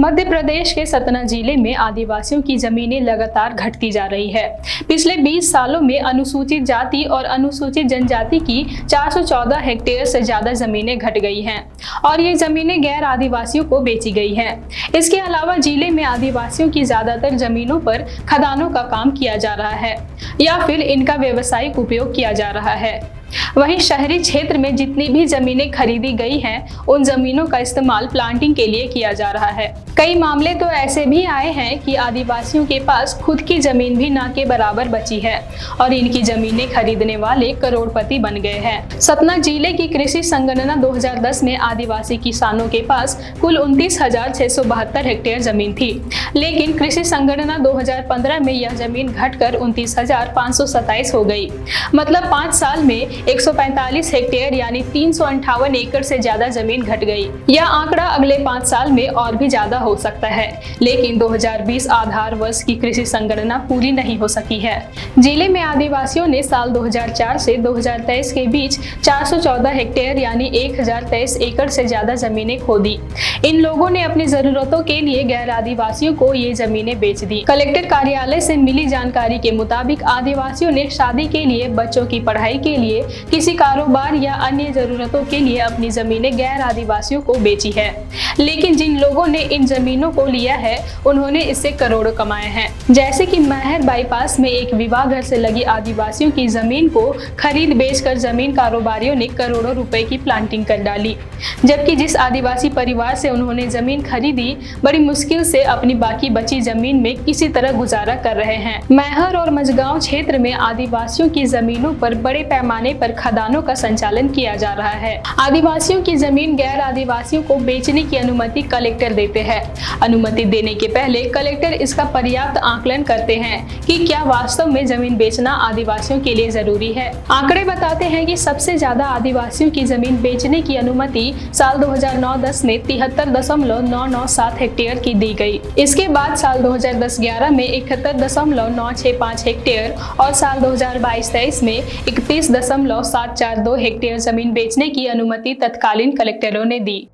मध्य प्रदेश के सतना जिले में आदिवासियों की जमीनें लगातार घटती जा रही है। पिछले 20 सालों में अनुसूचित जाति और अनुसूचित जनजाति की 414 हेक्टेयर से ज्यादा जमीनें घट गई हैं और ये जमीनें गैर आदिवासियों को बेची गई हैं। इसके अलावा जिले में आदिवासियों की ज्यादातर जमीनों पर खदानों का काम किया जा रहा है या फिर इनका व्यावसायिक उपयोग किया जा रहा है। वहीं शहरी क्षेत्र में जितनी भी जमीनें खरीदी गई हैं, उन जमीनों का इस्तेमाल प्लांटिंग के लिए किया जा रहा है। कई मामले तो ऐसे भी आए हैं कि आदिवासियों के पास खुद की जमीन भी ना के बराबर बची है और इनकी जमीनें खरीदने वाले करोड़पति बन गए हैं। सतना जिले की कृषि संगणना 2010 में आदिवासी किसानों के पास कुल 29,672 हेक्टेयर जमीन थी, लेकिन कृषि संगणना 2015 में यह जमीन घटकर 29,527 हो गई। मतलब 5 साल में 145 हेक्टेयर यानी 358 एकड़ से ज्यादा जमीन घट गई। यह आंकड़ा अगले 5 साल में और भी ज्यादा हो सकता है, लेकिन 2020 आधार वर्ष की कृषि संगणना पूरी नहीं हो सकी है। जिले में आदिवासियों ने साल 2004 से 2023 के बीच 414 हेक्टेयर यानी 1023 एकड़ से ज्यादा जमीनें खो दी। इन लोगों ने अपनी जरूरतों के लिए गैर आदिवासियों को ये जमीनें बेच दी। कलेक्टर कार्यालय से मिली जानकारी के मुताबिक आदिवासियों ने शादी के लिए, बच्चों की पढ़ाई के लिए, किसी कारोबार या अन्य जरूरतों के लिए अपनी जमीनें गैर आदिवासियों को बेची है। लेकिन जिन लोगों ने इन जमीनों को लिया है, उन्होंने इससे करोड़ों कमाए हैं। जैसे कि महर बाईपास में एक विवाह घर से लगी आदिवासियों की जमीन को खरीद बेचकर जमीन कारोबारियों ने करोड़ों रुपए की प्लांटिंग कर डाली, जबकि जिस आदिवासी परिवार से उन्होंने जमीन खरीदी, बड़ी मुश्किल से अपनी बाकी बची जमीन में किसी तरह गुजारा कर रहे हैं। महर और मझगांव क्षेत्र में आदिवासियों की जमीनों पर बड़े पैमाने पर खदानों का संचालन किया जा रहा है। आदिवासियों की जमीन गैर आदिवासियों को बेचने की अनुमति कलेक्टर देते हैं। अनुमति देने के पहले कलेक्टर इसका पर्याप्त आकलन करते हैं कि क्या वास्तव में जमीन बेचना आदिवासियों के लिए जरूरी है। आंकड़े बताते हैं कि सबसे ज्यादा आदिवासियों की जमीन बेचने की अनुमति साल 2009-10 में 73.997 हेक्टेयर की दी गई। इसके बाद साल 2010-11 में 71.965 हेक्टेयर और साल 2022-23 में 31.742 हेक्टेयर जमीन बेचने की अनुमति तत्कालीन कलेक्टरों ने दी।